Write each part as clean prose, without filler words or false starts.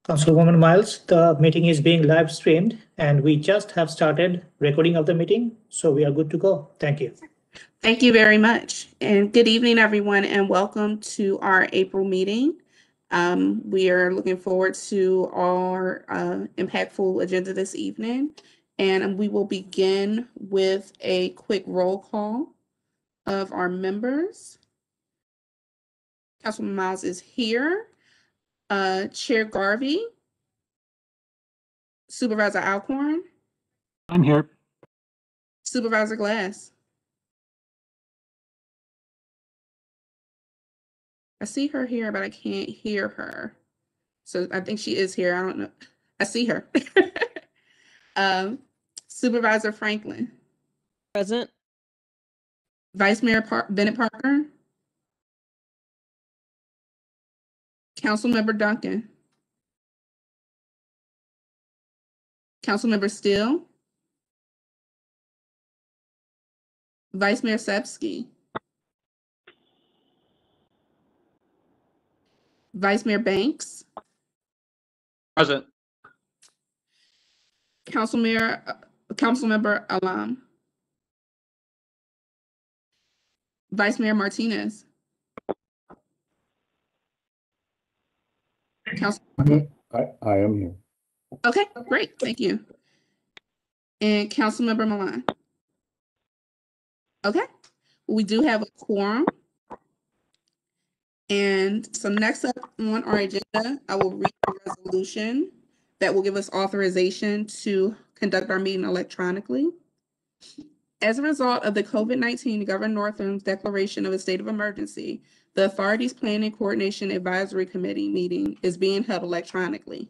Councilwoman Miles, the meeting is being live streamed and we just have started recording of the meeting, so we are good to go. Thank you. Thank you very much. And good evening, everyone, and welcome to our April meeting. We are looking forward to our impactful agenda this evening, and we will begin with a quick roll call of our members. Councilman Miles is here. Chair Garvey. Supervisor Alcorn. I'm here. Supervisor Glass. I see her here, but I can't hear her. So I think she is here. I don't know. I see her. Supervisor Franklin. Present. Vice Mayor Bennett Parker. Councilmember Duncan. Councilmember Steele. Vice Mayor Sepsky. Vice Mayor Banks. Present. Councilmember Alam. Vice Mayor Martinez. I am here. Okay, great, thank you. And Councilmember Milan. Okay, we do have a quorum. And so next up on our agenda, I will read the resolution that will give us authorization to conduct our meeting electronically. As a result of the COVID-19 Governor Northam's declaration of a state of emergency, the authority's Planning Coordination Advisory Committee meeting is being held electronically.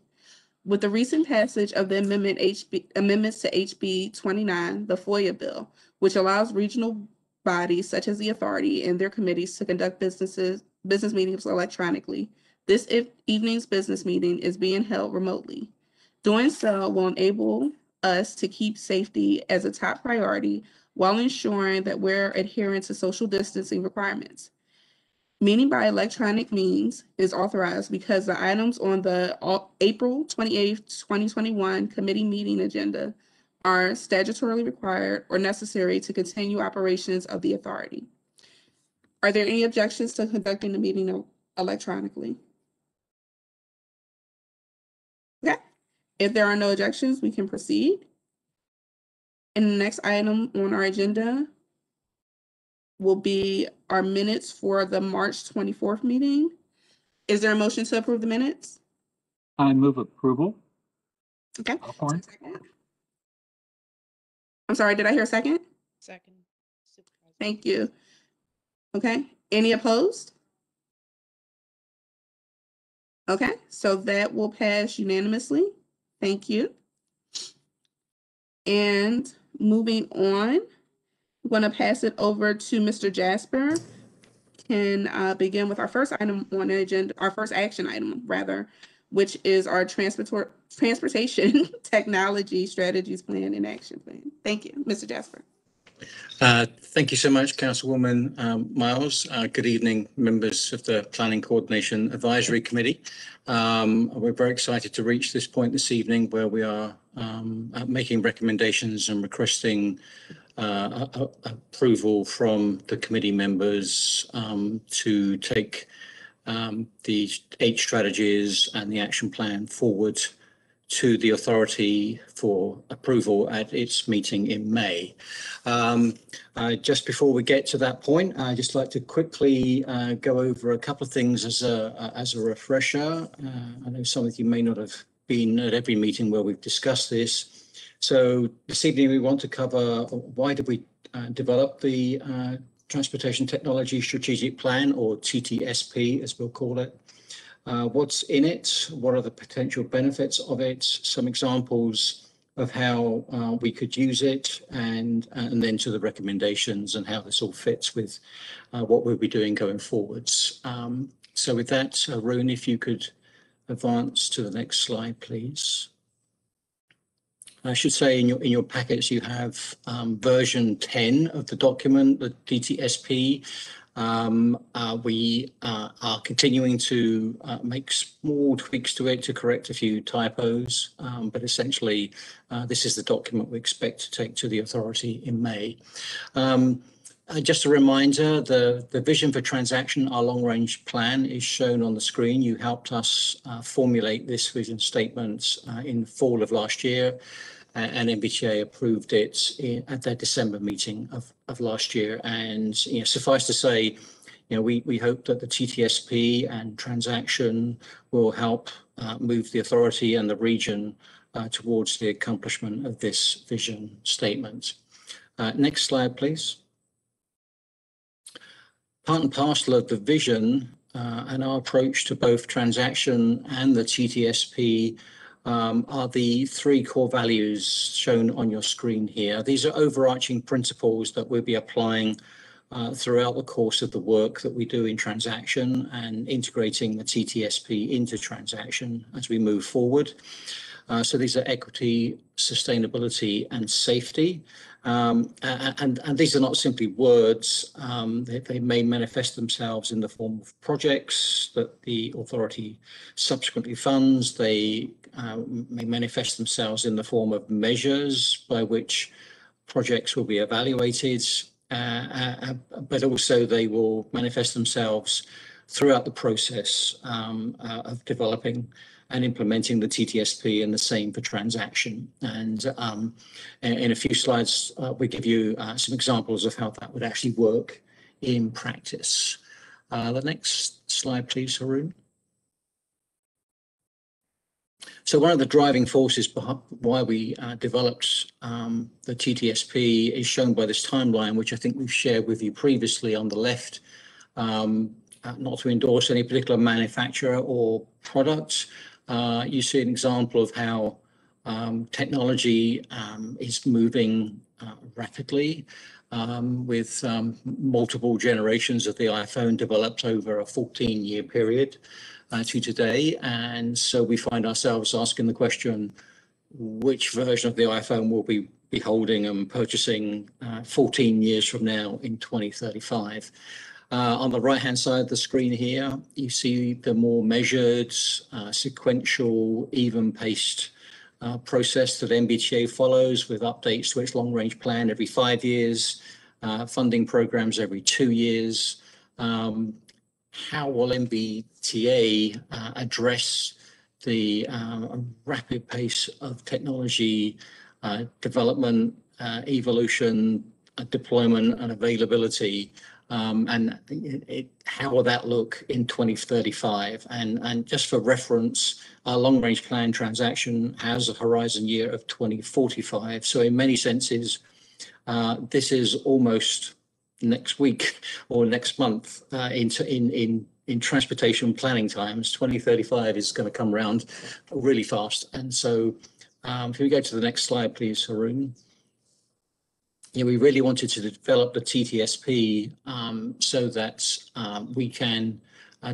With the recent passage of the amendments to HB 29, the FOIA bill, which allows regional bodies such as the authority and their committees to conduct business meetings electronically, this evening's business meeting is being held remotely. Doing so will enable us to keep safety as a top priority while ensuring that we're adhering to social distancing requirements. Meeting by electronic means is authorized because the items on the April 28, 2021 committee meeting agenda are statutorily required or necessary to continue operations of the authority. Are there any objections to conducting the meeting electronically? Okay. If there are no objections, we can proceed. And the next item on our agenda will be our minutes for the March 24th meeting. Is there a motion to approve the minutes? I move approval. Okay. Alcorn. I'm sorry, did I hear a second? Second. Thank you. Okay, any opposed? Okay, so that will pass unanimously. Thank you. And moving on, I'm going to pass it over to Mr. Jasper. Can begin with our first item on the agenda, our first action item rather, which is our transportation technology strategies plan and action plan. Thank you, Mr. Jasper. Thank you so much, Councilwoman Miles. Good evening, members of the Planning Coordination Advisory Committee. We're very excited to reach this point this evening where we are making recommendations and requesting approval from the committee members to take the 8 strategies and the action plan forward to the authority for approval at its meeting in May. Just before we get to that point, I'd just like to quickly go over a couple of things as a refresher. I know some of you may not have been at every meeting where we've discussed this. So this evening we want to cover why did we develop the Transportation Technology Strategic Plan, or TTSP as we'll call it. What's in it? What are the potential benefits of it? Some examples of how we could use it, and then to the recommendations and how this all fits with what we'll be doing going forwards. So with that, Arun, if you could advance to the next slide, please. I should say in your packets you have version 10 of the document, the DTSP. We are continuing to make small tweaks to it to correct a few typos, but essentially this is the document we expect to take to the authority in May. Just a reminder, the vision for transaction, our long-range plan, is shown on the screen. You helped us formulate this vision statement in fall of last year, and NVTA approved it at their December meeting of last year. And suffice to say, we hope that the TTSP and transaction will help move the authority and the region towards the accomplishment of this vision statement. Next slide, please. Part and parcel of the vision and our approach to both transaction and the TTSP are the three core values shown on your screen here. These are overarching principles that we'll be applying throughout the course of the work that we do in transaction and integrating the TTSP into transaction as we move forward. So these are equity, sustainability, and safety. And these are not simply words. They may manifest themselves in the form of projects that the authority subsequently funds. They may manifest themselves in the form of measures by which projects will be evaluated, but also they will manifest themselves throughout the process of developing and implementing the TTSP, and the same for transaction. And in a few slides, we give you some examples of how that would actually work in practice. The next slide, please, Haroon. So one of the driving forces behind why we developed the TTSP is shown by this timeline, which I think we've shared with you previously on the left. Not to endorse any particular manufacturer or product, you see an example of how technology is moving rapidly, with multiple generations of the iPhone developed over a 14-year period to today. And so we find ourselves asking the question, which version of the iPhone will we be holding and purchasing 14 years from now in 2035? On the right-hand side of the screen here, you see the more measured, sequential, even-paced process that NVTA follows, with updates to its long-range plan every 5 years, funding programs every 2 years. How will NVTA address the rapid pace of technology development, evolution, deployment, and availability? And how will that look in 2035? And just for reference, our long-range plan transaction has a horizon year of 2045. So in many senses, this is almost next week or next month in transportation planning times. 2035 is going to come around really fast. And so if we go to the next slide, please, Haroon. We really wanted to develop the TTSP so that we can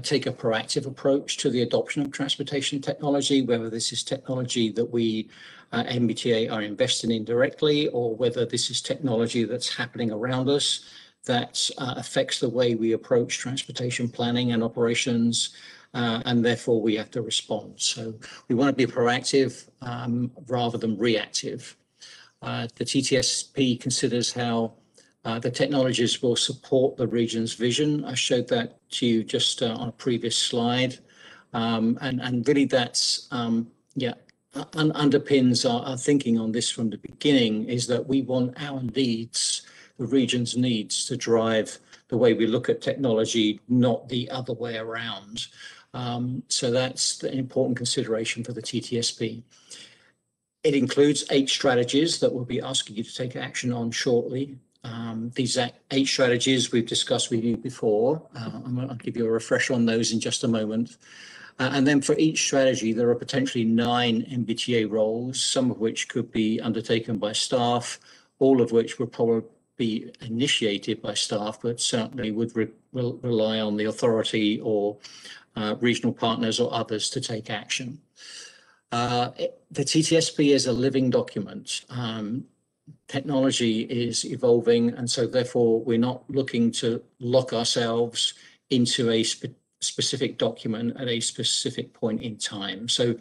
take a proactive approach to the adoption of transportation technology, whether this is technology that we NVTA are investing in directly, or whether this is technology that's happening around us that affects the way we approach transportation planning and operations, and therefore we have to respond. So we want to be proactive rather than reactive. The TTSP considers how the technologies will support the region's vision. I showed that to you just on a previous slide. And really that's, underpins our thinking on this from the beginning, is that we want our needs, the region's needs, to drive the way we look at technology, not the other way around. So that's an important consideration for the TTSP. It includes 8 strategies that we'll be asking you to take action on shortly. These 8 strategies we've discussed with you before. I'll give you a refresher on those in just a moment. And then for each strategy, there are potentially 9 NVTA roles, some of which could be undertaken by staff, all of which would probably be initiated by staff, but certainly would rely on the authority or regional partners or others to take action. The TTSP is a living document. technology is evolving, and so therefore we're not looking to lock ourselves into a specific document at a specific point in time. So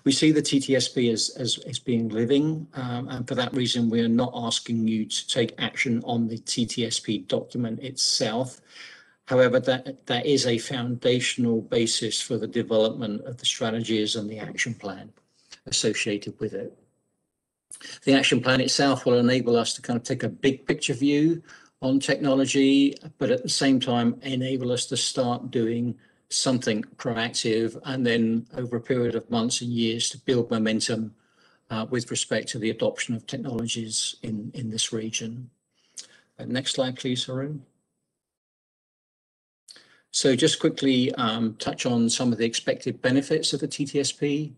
we see the TTSP as being living, and for that reason we are not asking you to take action on the TTSP document itself. However, that is a foundational basis for the development of the strategies and the action plan associated with it. The action plan itself will enable us to kind of take a big picture view on technology, but at the same time enable us to start doing something proactive, and then over a period of months and years to build momentum with respect to the adoption of technologies in this region. Next slide, please, Haroon. So just quickly touch on some of the expected benefits of the TTSP.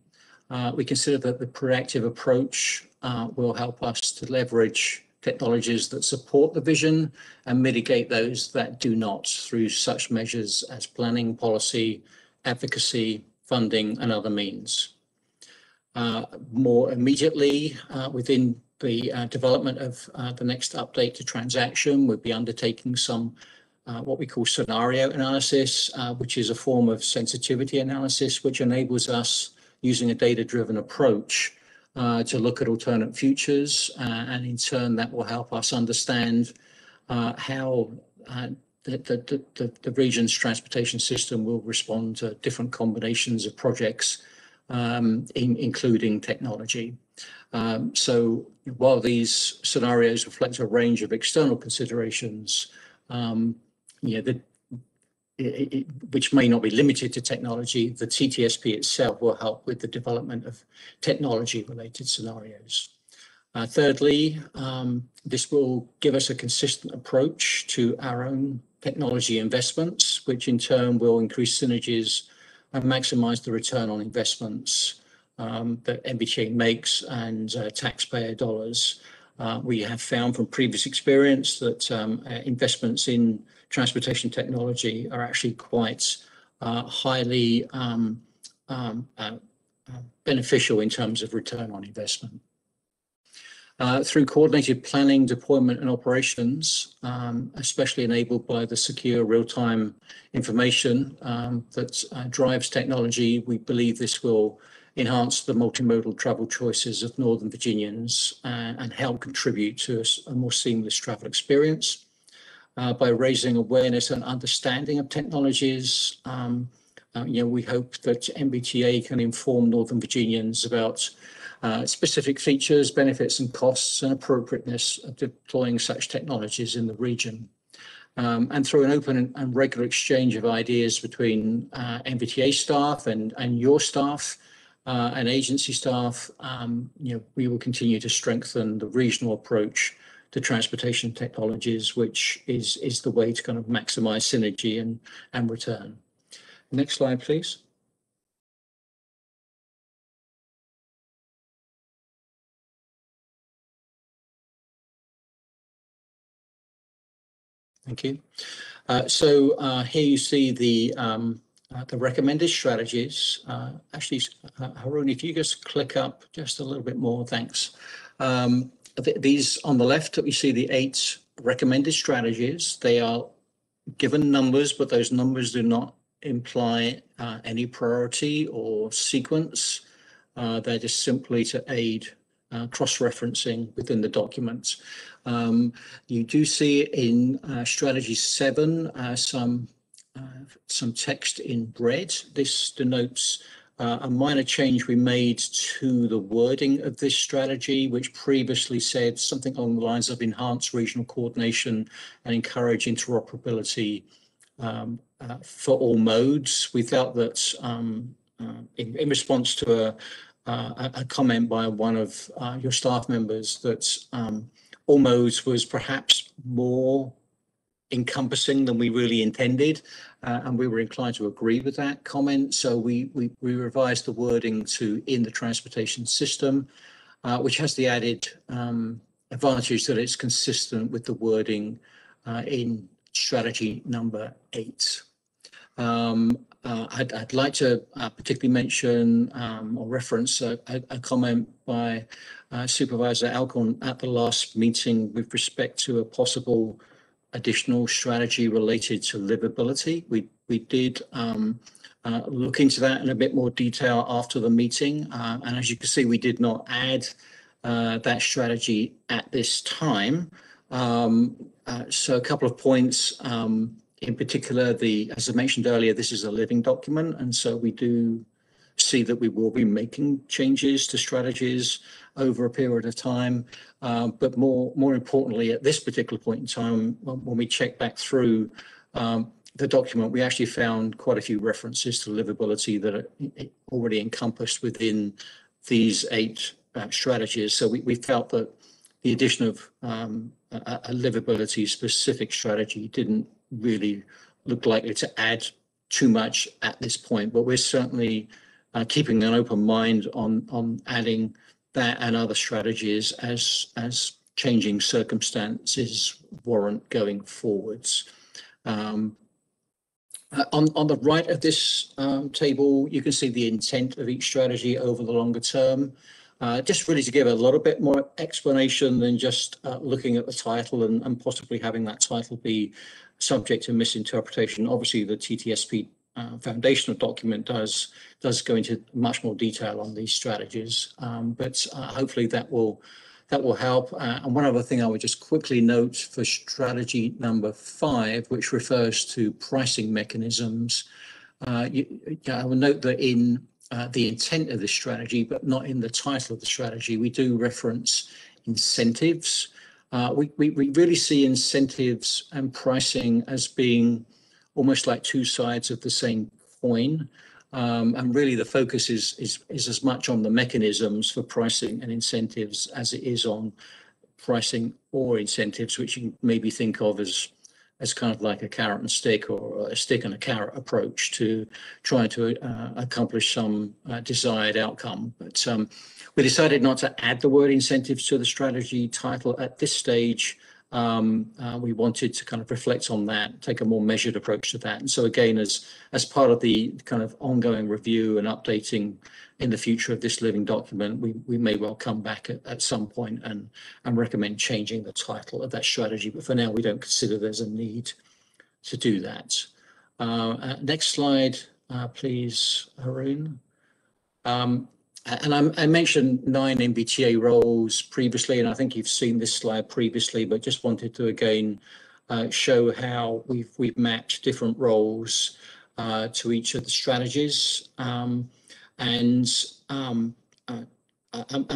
We consider that the proactive approach will help us to leverage technologies that support the vision and mitigate those that do not through such measures as planning, policy, advocacy, funding, and other means. More immediately, within the development of the next update to transaction, we'll be undertaking some what we call scenario analysis, which is a form of sensitivity analysis, which enables us, using a data-driven approach, to look at alternate futures, and in turn that will help us understand how the region's transportation system will respond to different combinations of projects, including technology. So while these scenarios reflect a range of external considerations, which may not be limited to technology, the TTSP itself will help with the development of technology-related scenarios. Thirdly, this will give us a consistent approach to our own technology investments, which in turn will increase synergies and maximize the return on investments that NVTA makes and taxpayer dollars. We have found from previous experience that investments in transportation technology are actually quite highly beneficial in terms of return on investment. Through coordinated planning, deployment, and operations, especially enabled by the secure real-time information that drives technology, we believe this will enhance the multimodal travel choices of Northern Virginians and help contribute to a more seamless travel experience. By raising awareness and understanding of technologies, we hope that NVTA can inform Northern Virginians about specific features, benefits and costs and appropriateness of deploying such technologies in the region. And through an open and regular exchange of ideas between NVTA staff and your staff and agency staff, we will continue to strengthen the regional approach to transportation technologies, which is the way to kind of maximize synergy and return. Next slide, please. Thank you. So here you see the recommended strategies. Actually, Haroon, if you just click up just a little bit more, thanks. These on the left, we see the 8 recommended strategies. They are given numbers, but those numbers do not imply any priority or sequence. They're just simply to aid cross-referencing within the documents. You do see in strategy 7 some text in red. This denotes a minor change we made to the wording of this strategy, which previously said something along the lines of enhance regional coordination and encourage interoperability for all modes. We felt that in response to a comment by one of your staff members that all modes was perhaps more encompassing than we really intended, and we were inclined to agree with that comment. So we revised the wording to in the transportation system, which has the added advantage that it's consistent with the wording in strategy number 8. I'd like to particularly mention or reference a comment by Supervisor Alcorn at the last meeting with respect to a possible additional strategy related to livability. We did look into that in a bit more detail after the meeting. And as you can see, we did not add that strategy at this time. So a couple of points. In particular, as I mentioned earlier, this is a living document. And so we do see that we will be making changes to strategies over a period of time. But more importantly, at this particular point in time, when we check back through the document, we actually found quite a few references to livability that are already encompassed within these 8 strategies. So we felt that the addition of a livability specific strategy didn't really look likely to add too much at this point, but we're certainly keeping an open mind on adding that and other strategies as changing circumstances warrant going forwards. On the right of this table, you can see the intent of each strategy over the longer term. Just really to give a little bit more explanation than just looking at the title and possibly having that title be subject to misinterpretation. Obviously, the DTSP foundational document does go into much more detail on these strategies, but hopefully that will help. And one other thing I would just quickly note for strategy number 5, which refers to pricing mechanisms, I will note that in the intent of the strategy, but not in the title of the strategy, we do reference incentives. We really see incentives and pricing as being almost like 2 sides of the same coin. And really the focus is as much on the mechanisms for pricing and incentives as it is on pricing or incentives, which you can maybe think of as kind of like a carrot and stick, or a stick and a carrot approach to trying to accomplish some desired outcome. But we decided not to add the word incentives to the strategy title at this stage. We wanted to kind of reflect on that, take a more measured approach to that. And so again, as part of the kind of ongoing review and updating in the future of this living document, we may well come back at some point and recommend changing the title of that strategy. But for now, we don't consider there's a need to do that. Next slide, please, Haroon. And I mentioned 9 NVTA roles previously, and I think you've seen this slide previously, but just wanted to again show how we've mapped different roles to each of the strategies. I'm going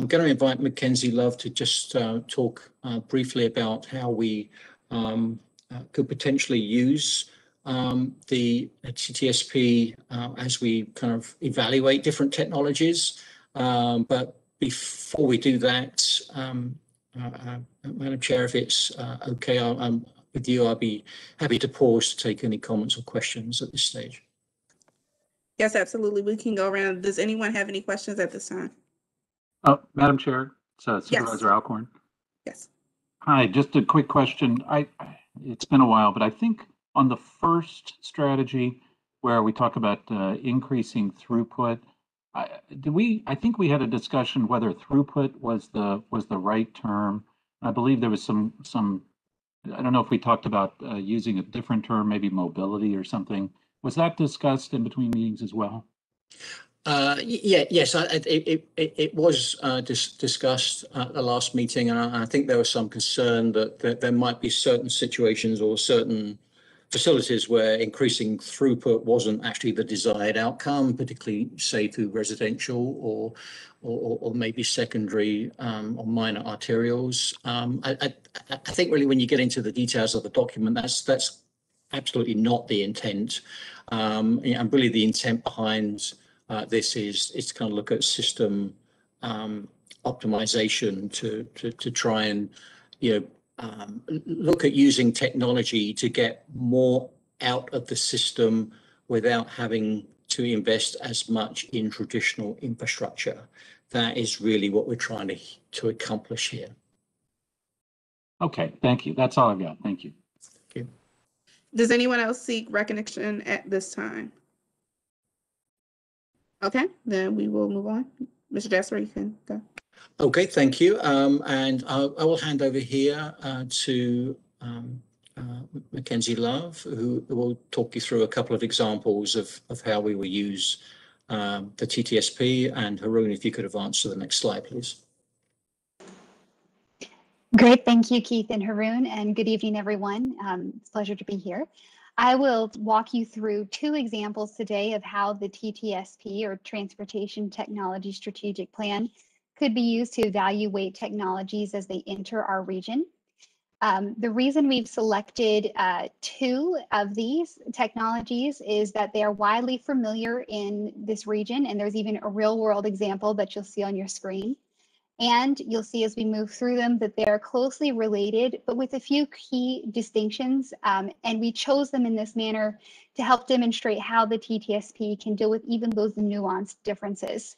to invite Mackenzie Love to just talk briefly about how we could potentially use the DTSP as we kind of evaluate different technologies. But before we do that, Madam Chair, if it's okay, with you, I'll be happy to pause to take any comments or questions at this stage. Yes, absolutely. We can go around. Does anyone have any questions at this time? Madam Chair, it's Supervisor Alcorn. Yes. Hi, just a quick question. It's been a while, but I think on the first strategy where we talk about increasing throughput, I think we had a discussion whether throughput was the right term. I believe there was some I don't know if we talked about using a different term, maybe mobility or something. Was that discussed in between meetings as well? Yes, it was discussed at the last meeting, and I think there was some concern that there might be certain situations or certain facilities where increasing throughput wasn't actually the desired outcome, particularly say through residential or maybe secondary or minor arterials. I think really when you get into the details of the document, that's absolutely not the intent. And really the intent behind this is to kind of look at system optimization to try and, look at using technology to get more out of the system without having to invest as much in traditional infrastructure. That is really what we're trying to accomplish here. Okay, thank you. That's all I've got. Thank you. Thank you. Does anyone else seek recognition at this time? Okay, then we will move on. Mr. Jesser, you can go. Okay, thank you. And I will hand over here to Mackenzie Love, who will talk you through a couple of examples of how we will use the TTSP. And Haroon, if you could advance to the next slide, please. Great, thank you, Keith and Haroon, and good evening, everyone. It's a pleasure to be here. I will walk you through two examples today of how the TTSP, or Transportation Technology Strategic Plan, could be used to evaluate technologies as they enter our region. The reason we've selected two of these technologies is that they are widely familiar in this region, and there's even a real-world example that you'll see on your screen. And you'll see as we move through them that they're closely related, but with a few key distinctions. And we chose them in this manner to help demonstrate how the TTSP can deal with even those nuanced differences.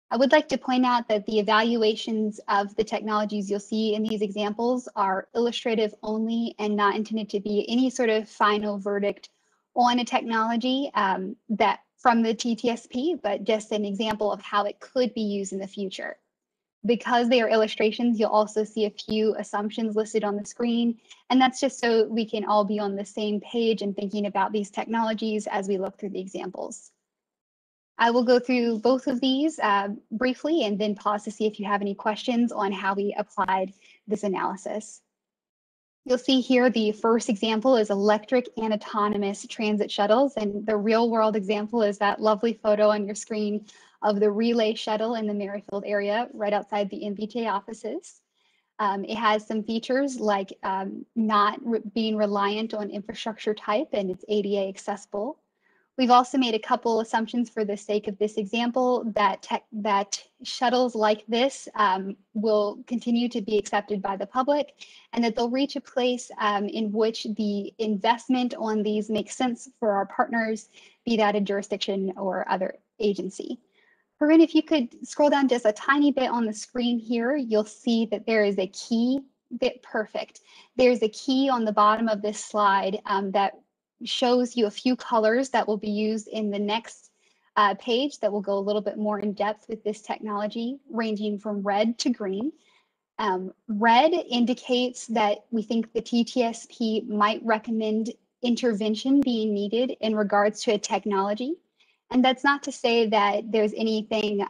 I would like to point out that the evaluations of the technologies you'll see in these examples are illustrative only and not intended to be any sort of final verdict on a technology that from the TTSP, but just an example of how it could be used in the future. Because they are illustrations, you'll also see a few assumptions listed on the screen, and that's just so we can all be on the same page and thinking about these technologies as we look through the examples. I will go through both of these briefly and then pause to see if you have any questions on how we applied this analysis. You'll see here the first example is electric and autonomous transit shuttles, and the real world example is that lovely photo on your screen of the relay shuttle in the Merrifield area right outside the NVTA offices. It has some features like not being reliant on infrastructure type, and it's ADA accessible. We've also made a couple assumptions for the sake of this example that shuttles like this will continue to be accepted by the public, and that they'll reach a place in which the investment on these makes sense for our partners, be that a jurisdiction or other agency. Haroon, if you could scroll down just a tiny bit on the screen here, you'll see that there is a key. Perfect. There's a key on the bottom of this slide that shows you a few colors that will be used in the next page that will go a little bit more in depth with this technology, ranging from red to green. Red indicates that we think the TTSP might recommend intervention being needed in regards to a technology. And that's not to say that there's anything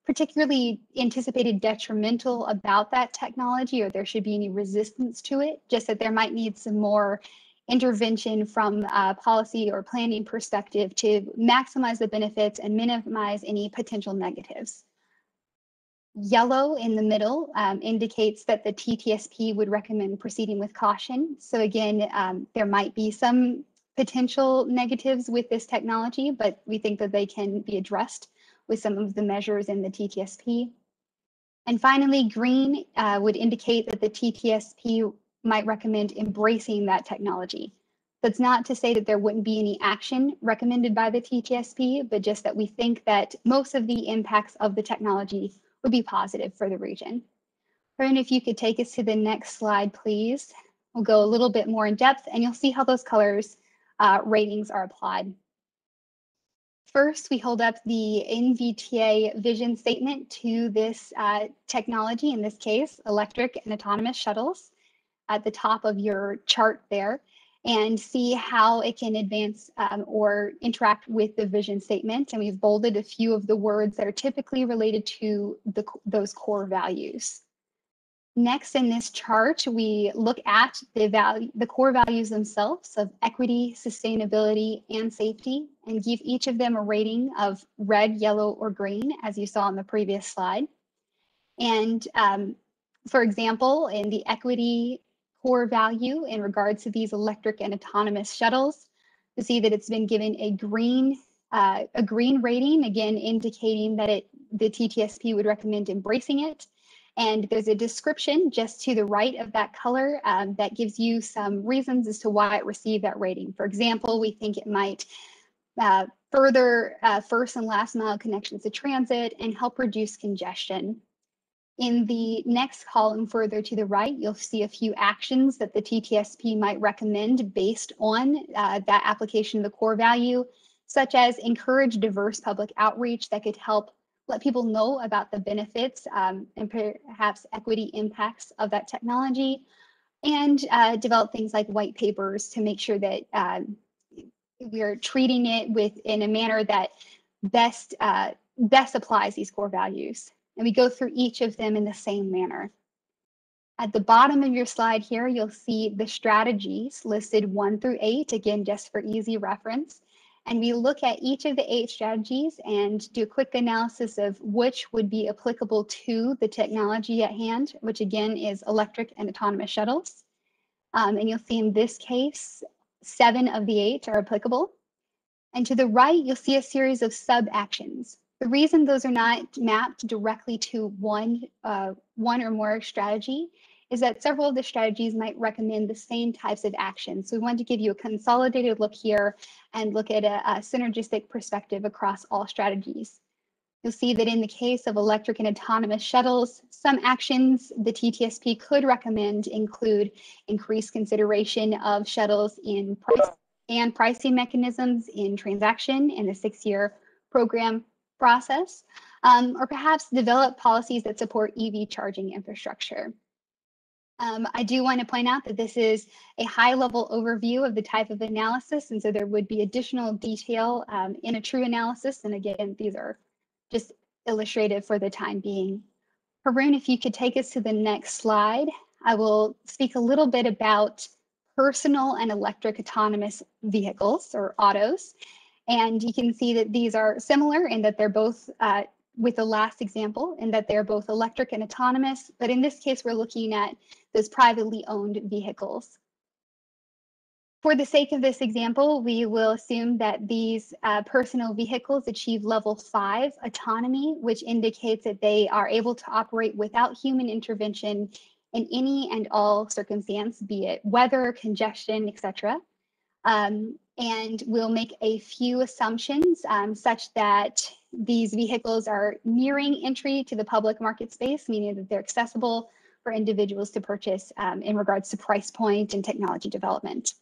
particularly anticipated detrimental about that technology or there should be any resistance to it, just that there might need some more intervention from a policy or planning perspective to maximize the benefits and minimize any potential negatives. Yellow in the middle indicates that the TTSP would recommend proceeding with caution. So again, there might be some potential negatives with this technology, but we think that they can be addressed with some of the measures in the TTSP. And finally, green would indicate that the TTSP might recommend embracing that technology. That's not to say that there wouldn't be any action recommended by the TTSP, but just that we think that most of the impacts of the technology would be positive for the region. Haroon, if you could take us to the next slide, please. We'll go a little bit more in depth and you'll see how those colors ratings are applied. First, we hold up the NVTA vision statement to this technology, in this case, electric and autonomous shuttles, at the top of your chart there, and see how it can advance or interact with the vision statement. And we've bolded a few of the words that are typically related to those core values. Next in this chart, we look at the core values themselves of equity, sustainability, and safety, and give each of them a rating of red, yellow, or green, as you saw on the previous slide. And for example, in the equity core value in regards to these electric and autonomous shuttles, you see that it's been given a green rating, again indicating that the TTSP would recommend embracing it. And there's a description just to the right of that color that gives you some reasons as to why it received that rating. For example, we think it might further first and last mile connections to transit and help reduce congestion. In the next column further to the right, you'll see a few actions that the TTSP might recommend based on that application of the core value. such as encourage diverse public outreach that could help let people know about the benefits and perhaps equity impacts of that technology, and develop things like white papers to make sure that we're treating it in a manner that best applies these core values. And we go through each of them in the same manner. At the bottom of your slide here, you'll see the strategies listed 1 through 8, again, just for easy reference. And we look at each of the 8 strategies and do a quick analysis of which would be applicable to the technology at hand, which again is electric and autonomous shuttles. And you'll see in this case, 7 of the 8 are applicable. And to the right, you'll see a series of sub-actions. The reason those are not mapped directly to one or more strategy is that several of the strategies might recommend the same types of actions. So we wanted to give you a consolidated look here and look at a synergistic perspective across all strategies. You'll see that in the case of electric and autonomous shuttles, some actions the TTSP could recommend include increased consideration of shuttles in price and pricing mechanisms in transaction in the 6-year program process, or perhaps develop policies that support EV charging infrastructure. I do want to point out that this is a high-level overview of the type of analysis, and so there would be additional detail in a true analysis. And again, these are just illustrative for the time being. Haroon, if you could take us to the next slide, I will speak a little bit about personal and electric autonomous vehicles, or autos. And you can see that these are similar in that they're both with the last example, in that they're both electric and autonomous, but in this case, we're looking at those privately owned vehicles. For the sake of this example, we will assume that these personal vehicles achieve level 5 autonomy, which indicates that they are able to operate without human intervention in any and all circumstance, be it weather, congestion, etc. And we'll make a few assumptions such that these vehicles are nearing entry to the public market space, meaning that they're accessible for individuals to purchase in regards to price point and technology development.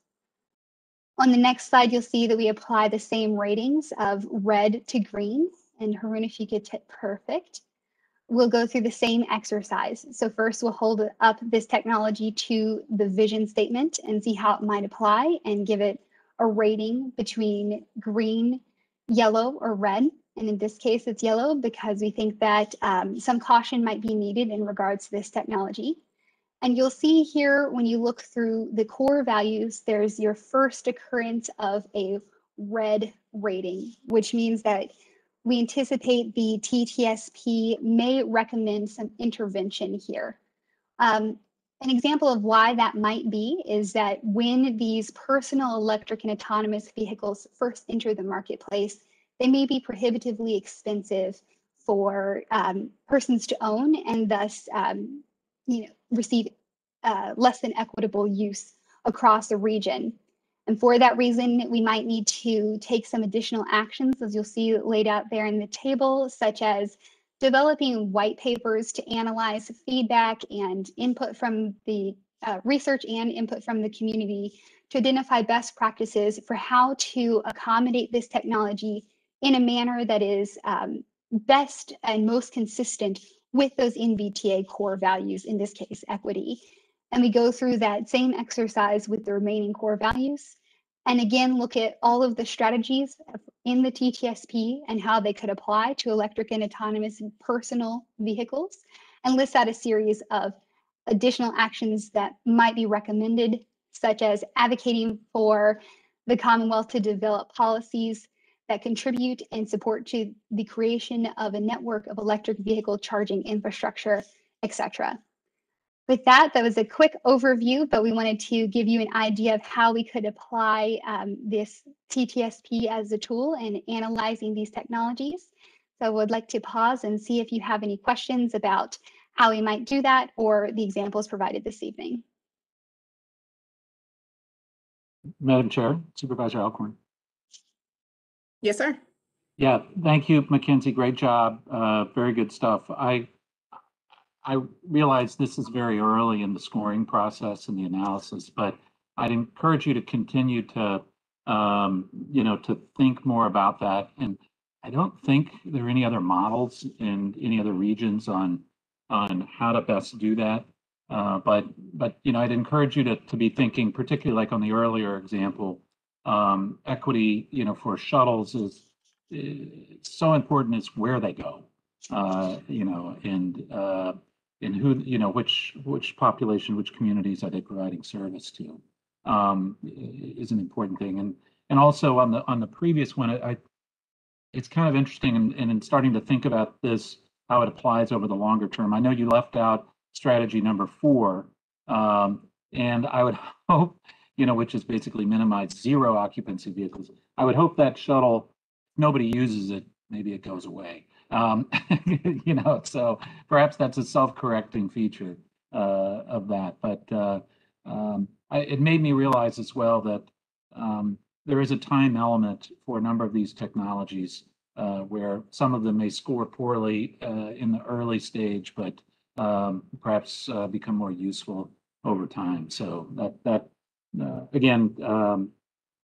On the next slide, you'll see that we apply the same ratings of red to green. And Haroon, if you could hit perfect. We'll go through the same exercise. So first we'll hold up this technology to the vision statement and see how it might apply and give it a rating between green, yellow, or red. And in this case, it's yellow because we think that some caution might be needed in regards to this technology. And you'll see here, when you look through the core values, there's your first occurrence of a red rating, which means that we anticipate the TTSP may recommend some intervention here. An example of why that might be is that when these personal electric and autonomous vehicles first enter the marketplace, they may be prohibitively expensive for persons to own, and thus receive less than equitable use across the region. And for that reason, we might need to take some additional actions, as you'll see laid out there in the table, such as developing white papers to analyze feedback and input from the research and input from the community to identify best practices for how to accommodate this technology in a manner that is best and most consistent with those NVTA core values, in this case, equity. And we go through that same exercise with the remaining core values. And again, look at all of the strategies in the TTSP and how they could apply to electric and autonomous personal vehicles, and list out a series of additional actions that might be recommended, such as advocating for the Commonwealth to develop policies that contribute and support to the creation of a network of electric vehicle charging infrastructure, etc. With that, that was a quick overview, but we wanted to give you an idea of how we could apply this TTSP as a tool in analyzing these technologies. So I would like to pause and see if you have any questions about how we might do that or the examples provided this evening. Madam Chair, Supervisor Alcorn. Yes, sir. Yeah, thank you, Mackenzie. Great job. Very good stuff. I realize this is very early in the scoring process and the analysis, but I'd encourage you to continue to you know, to think more about that. And I don't think there are any other models in any other regions on how to best do that. But you know, I'd encourage you to be thinking, particularly like on the earlier example, equity, you know, for shuttles is so important. Is where they go, you know, and who, you know, which population, which communities are they providing service to, is an important thing. And also on the previous one, it's kind of interesting and in starting to think about this, how it applies over the longer term. I know you left out strategy number 4, and I would hope, you know, which is basically minimize zero occupancy vehicles. I would hope that shuttle, if nobody uses it, maybe it goes away. You know, so perhaps that's a self-correcting feature of that. But it made me realize as well that there is a time element for a number of these technologies where some of them may score poorly in the early stage, but perhaps become more useful over time. So that again,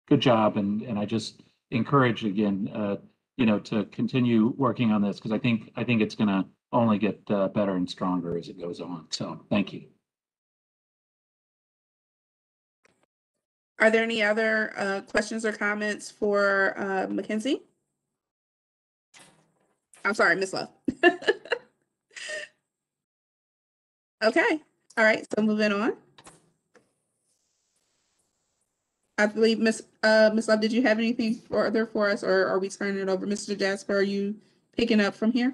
good job, and I just encourage again, you know, to continue working on this because I think it's going to only get better and stronger as it goes on. So thank you. Are there any other questions or comments for Mackenzie? I'm sorry, Ms. Love. Okay, all right, so moving on. I believe Ms. Love, did you have anything further for us, or are we turning it over? Mr. Jasper, are you picking up from here?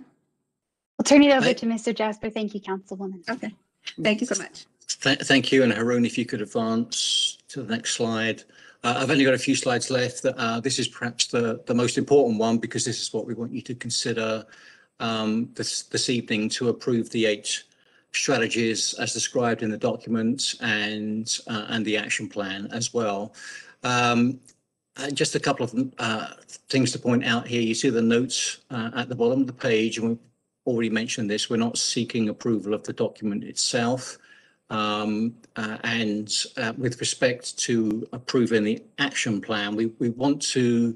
I'll turn it over to Mr. Jasper. Thank you, Councilwoman. Okay, thank you so much. Thank you, and Haroon, if you could advance to the next slide. I've only got a few slides left. This is perhaps the most important one because this is what we want you to consider this evening to approve the 8 strategies as described in the document and the action plan as well. Just a couple of things to point out here. You see the notes at the bottom of the page, and we've already mentioned this. We're not seeking approval of the document itself. And with respect to approving the action plan, we want to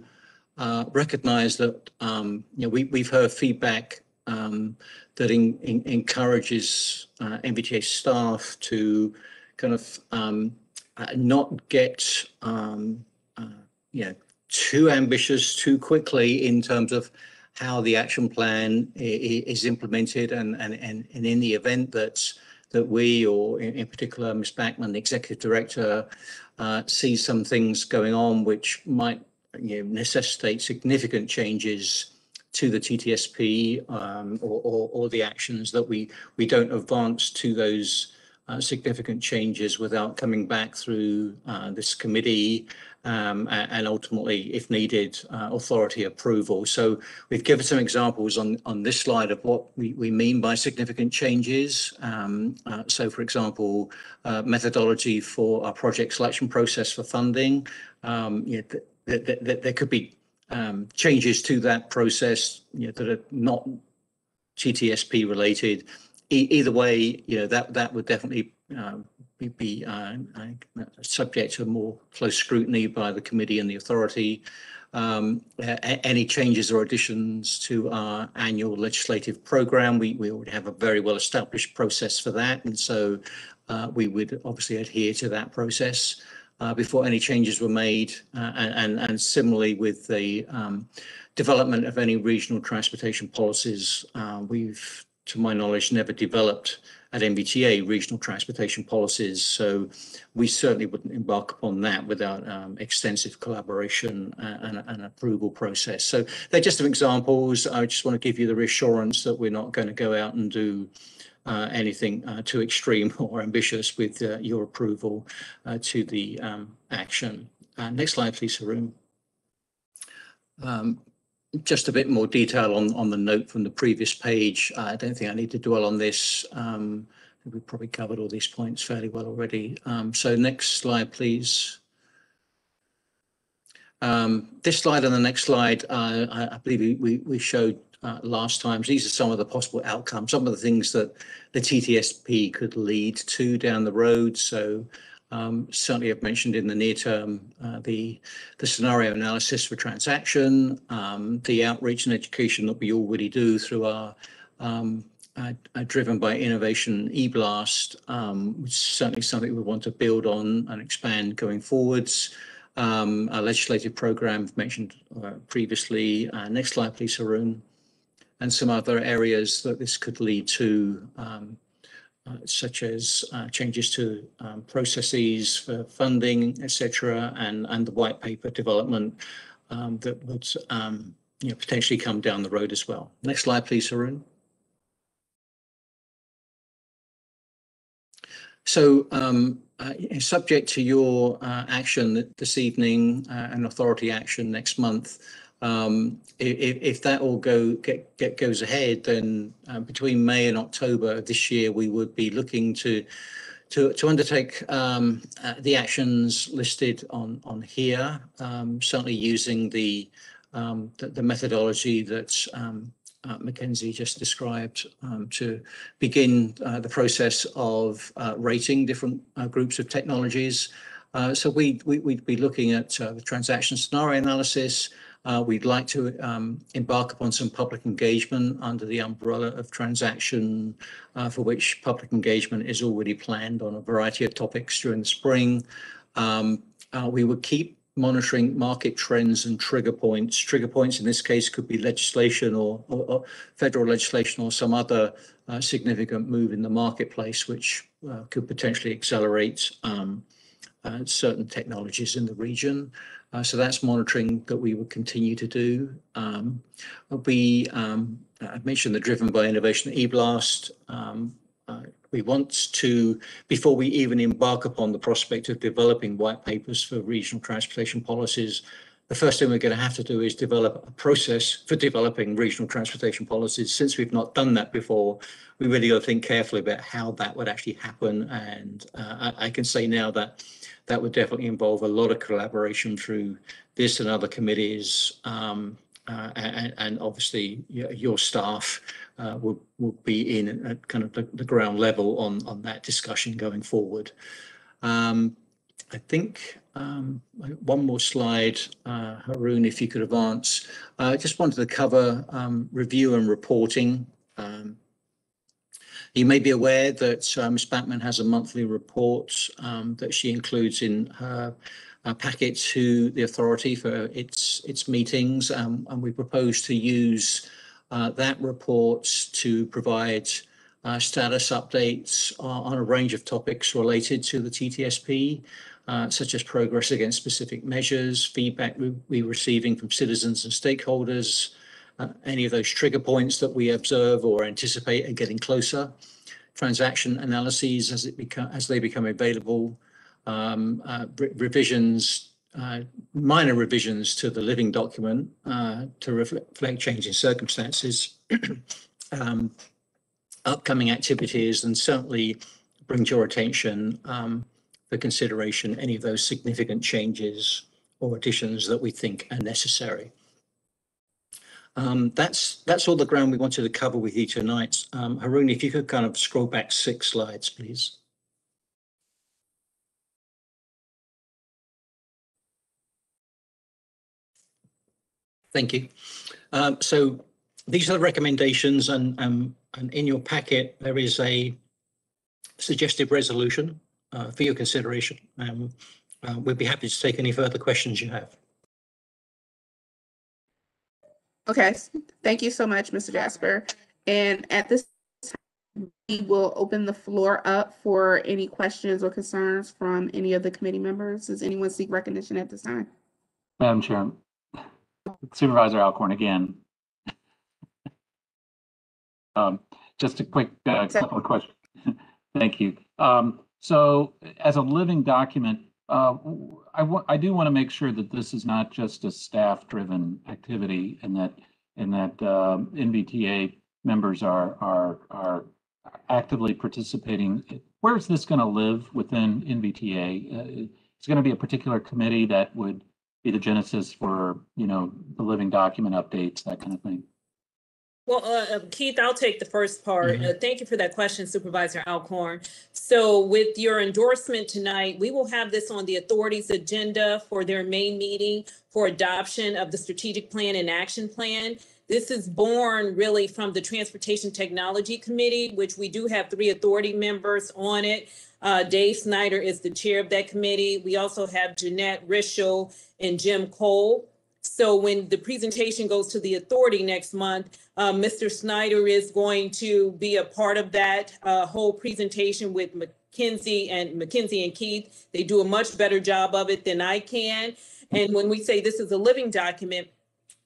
recognize that you know, we've heard feedback that encourages NVTA staff to kind of not get you know, too ambitious too quickly in terms of how the action plan is implemented, and in the event that we, or in particular Ms. Backman, the Executive Director, sees some things going on which might, you know, necessitate significant changes to the TTSP or the actions, that we don't advance to those significant changes without coming back through this committee and ultimately, if needed, authority approval. So we've given some examples on this slide of what we mean by significant changes. So for example, methodology for our project selection process for funding. You know, there could be changes to that process, you know, that are not TTSP related. Either way, you know, that would definitely be subject to more close scrutiny by the committee and the authority. Any changes or additions to our annual legislative program, we already have a very well established process for that, and so we would obviously adhere to that process before any changes were made. And similarly with the development of any regional transportation policies, we've, to my knowledge, never developed at NVTA regional transportation policies. So we certainly wouldn't embark upon that without extensive collaboration and approval process. So they're just some examples. I just want to give you the reassurance that we're not going to go out and do anything too extreme or ambitious with your approval to the action. Next slide, please, Haroon. Just a bit more detail on the note from the previous page. I don't think I need to dwell on this. We've probably covered all these points fairly well already. So next slide, please. This slide and the next slide, I believe we showed last time. These are some of the possible outcomes, some of the things that the TTSP could lead to down the road. So Certainly, I've mentioned in the near term the scenario analysis for transaction, the outreach and education that we already do through our driven by innovation eBlast, which is certainly something we want to build on and expand going forwards. Our legislative program mentioned previously. Next slide, please, Haroon. And some other areas that this could lead to, such as changes to processes for funding, etc., and the white paper development that would potentially come down the road as well. Next slide, please, Haroon. So, subject to your action this evening and authority action next month, if that all goes ahead, then between May and October of this year, we would be looking to undertake the actions listed on here, certainly using the methodology that Mackenzie just described to begin the process of rating different groups of technologies. So we'd be looking at the transaction scenario analysis. We'd like to embark upon some public engagement under the umbrella of transaction, for which public engagement is already planned on a variety of topics during the spring. We would keep monitoring market trends and trigger points. Trigger points in this case could be legislation or federal legislation or some other significant move in the marketplace, which could potentially accelerate certain technologies in the region. So that's monitoring that we would continue to do. I mentioned the driven by innovation eBlast. We want to, before we even embark upon the prospect of developing white papers for regional transportation policies, the first thing we're going to have to do is develop a process for developing regional transportation policies. Since we've not done that before, we really got to think carefully about how that would actually happen. And I can say now that that would definitely involve a lot of collaboration through this and other committees, and obviously your staff will be in at kind of the ground level on that discussion going forward. I think one more slide, Haroon, if you could advance. I just wanted to cover review and reporting. You may be aware that Ms. Backman has a monthly report that she includes in her packet to the authority for its meetings, and we propose to use that report to provide status updates on a range of topics related to the TTSP, such as progress against specific measures, feedback we're receiving from citizens and stakeholders, any of those trigger points that we observe or anticipate are getting closer, transaction analyses as they become available, revisions, minor revisions to the living document to reflect changing circumstances, upcoming activities, and certainly bring to your attention for consideration any of those significant changes or additions that we think are necessary. That's all the ground we wanted to cover with you tonight. Haroon, if you could kind of scroll back 6 slides, please. Thank you. So these are the recommendations, and in your packet there is a suggested resolution for your consideration. We'd be happy to take any further questions you have. Okay, thank you so much, Mr. Jasper. And at this time, we will open the floor up for any questions or concerns from any of the committee members. Does anyone seek recognition at this time? Madam Chair, Supervisor Alcorn again. Just a quick couple of questions. Thank you. So as a living document, I do want to make sure that this is not just a staff-driven activity, and that NVTA members are actively participating. Where is this going to live within NVTA? It's going to be a particular committee that would be the genesis for the living document updates, that kind of thing. Well, Keith, I'll take the first part. Thank you for that question, Supervisor Alcorn. So with your endorsement tonight, we will have this on the authority's agenda for their May meeting for adoption of the strategic plan and action plan. This is born really from the Transportation Technology Committee, which we do have 3 authority members on it. Dave Snyder is the chair of that committee. We also have Jeanette Rischel and Jim Cole. So when the presentation goes to the authority next month, Mr. Snyder is going to be a part of that whole presentation with McKinsey and Keith. They do a much better job of it than I can. And when we say this is a living document,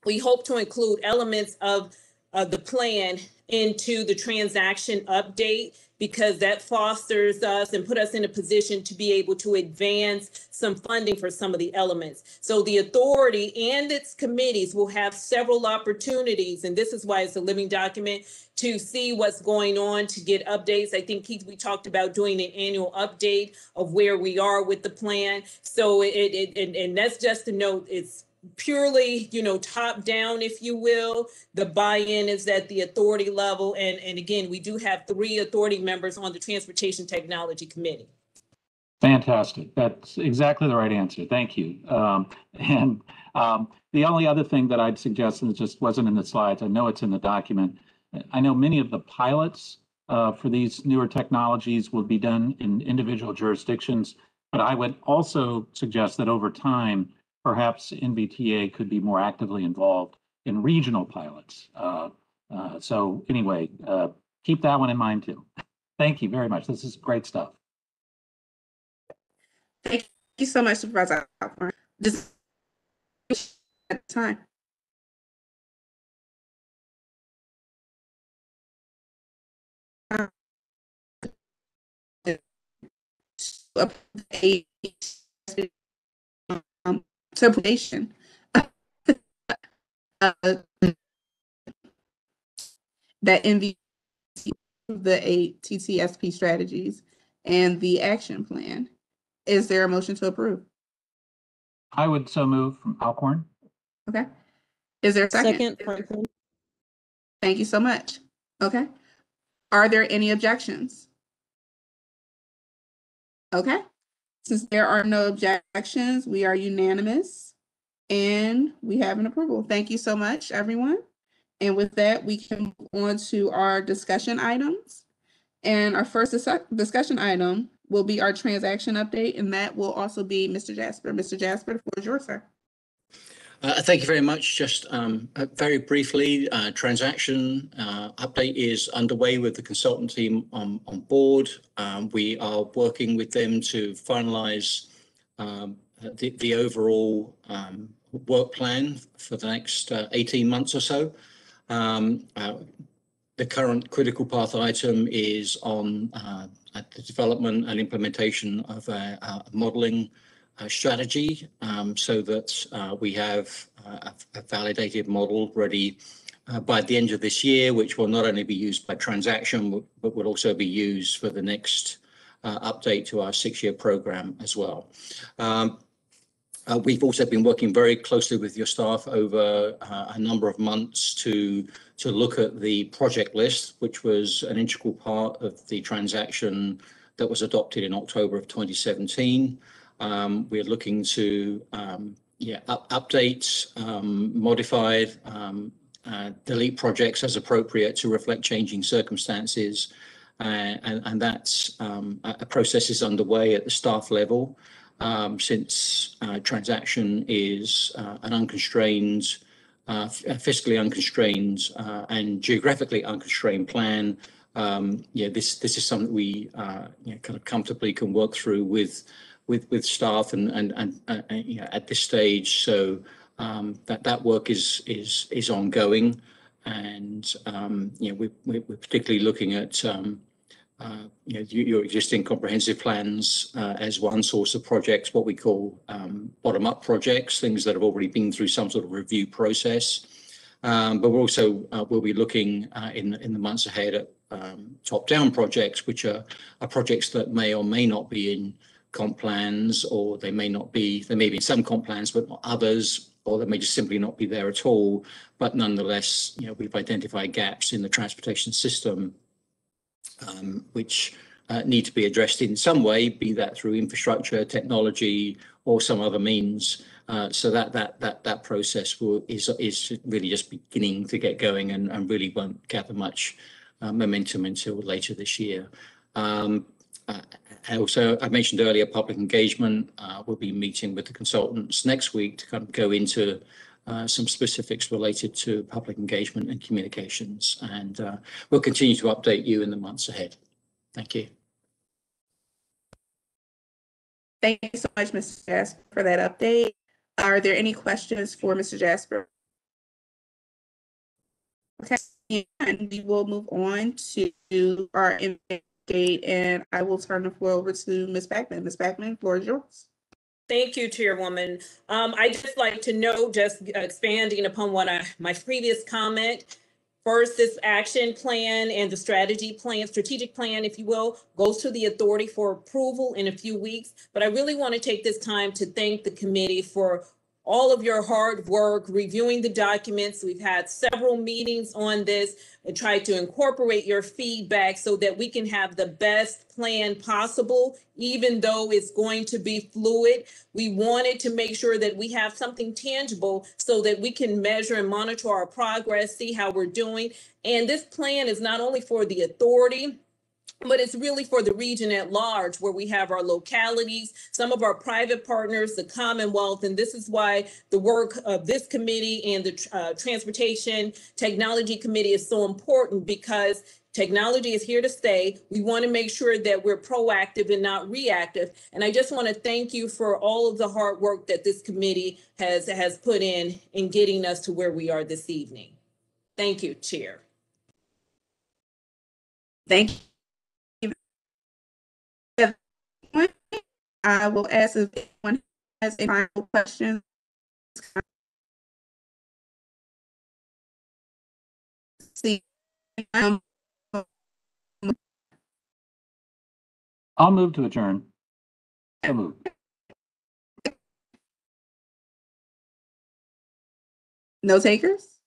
we hope to include elements of the plan into the transaction update, because that fosters us and put us in a position to be able to advance some funding for some of the elements. So the authority and its committees will have several opportunities, and this is why it's a living document, to see what's going on, to get updates. I think, Keith, we talked about doing an annual update of where we are with the plan. So and that's just a note, it's purely, top down, if you will. The buy-in is at the authority level. And again, we do have 3 authority members on the Transportation Technology Committee. Fantastic. That's exactly the right answer. Thank you. The only other thing that I'd suggest, and it just wasn't in the slides, I know it's in the document. I know many of the pilots for these newer technologies will be done in individual jurisdictions, but I would also suggest that over time, perhaps NVTA could be more actively involved in regional pilots. So anyway, keep that one in mind too. Thank you very much. This is great stuff. Thank you so much, Supervisor Alcorn. Just at the time. Interpretation that NVTA, the 8 TTSP strategies and the action plan. Is there a motion to approve? I would so move from Alcorn. Okay. Is there a second? Second, Franklin. Thank you so much. Okay. Are there any objections? Okay. Since there are no objections, we are unanimous and we have an approval. Thank you so much, everyone. And with that, we can move on to our discussion items. And our first discussion item will be our transaction update, and that will also be Mr. Jasper. Mr. Jasper, the floor is yours, sir. Thank you very much. Just very briefly, transaction update is underway with the consultant team on board. We are working with them to finalize the overall work plan for the next 18 months or so. The current critical path item is on the development and implementation of a modeling strategy, so that we have a validated model ready by the end of this year, which will not only be used by transaction, but will also be used for the next update to our 6-year program as well. We've also been working very closely with your staff over a number of months to look at the project list, which was an integral part of the transaction that was adopted in October of 2017. We're looking to update, modify, delete projects as appropriate to reflect changing circumstances. And that's a process is underway at the staff level. Since transaction is an unconstrained, fiscally unconstrained and geographically unconstrained plan, this is something we kind of comfortably can work through with staff and at this stage. So that work is ongoing, and we're particularly looking at your existing comprehensive plans as one source of projects, what we call bottom-up projects, things that have already been through some sort of review process. But we're also we'll be looking in the months ahead at top-down projects, which are projects that may or may not be in comp plans, or they may be in some comp plans, but not others. or they may just simply not be there at all. But nonetheless, we've identified gaps in the transportation system, which need to be addressed in some way, be that through infrastructure, technology, or some other means. So that process is really just beginning to get going, and really won't gather much momentum until later this year. Also, I mentioned earlier, public engagement. We'll be meeting with the consultants next week to kind of go into some specifics related to public engagement and communications, and we'll continue to update you in the months ahead. Thank you. Thank you so much, Mr. Jasper, for that update. Are there any questions for Mr. Jasper? Okay, and we will move on to our update, and I will turn the floor over to Ms. Backman. Ms. Backman, floor is yours. Thank you, Chairwoman. I'd just like to know, just expanding upon what my previous comment. First, this action plan and the strategic plan, if you will, goes to the authority for approval in a few weeks. But I really want to take this time to thank the committee for all of your hard work reviewing the documents. We've had several meetings on this and tried to incorporate your feedback so that we can have the best plan possible, even though it's going to be fluid. We wanted to make sure that we have something tangible so that we can measure and monitor our progress, see how we're doing. And this plan is not only for the authority, but it's really for the region at large, where we have our localities, some of our private partners, the Commonwealth. And this is why the work of this committee and the Transportation Technology Committee is so important, because technology is here to stay. We want to make sure that we're proactive and not reactive. And I just want to thank you for all of the hard work that this committee has put in getting us to where we are this evening. Thank you, Chair. Thank you. I will ask if anyone has a final question. See, I'll move to adjourn. So move. no takers?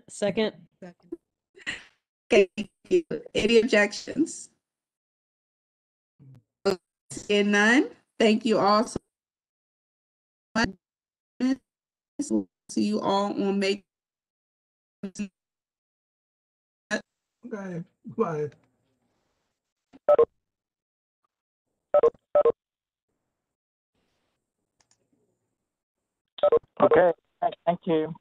Second. Okay, thank you. Any objections? Seeing none, thank you all so much. We'll see you all on May. Okay, bye. Okay, thank you.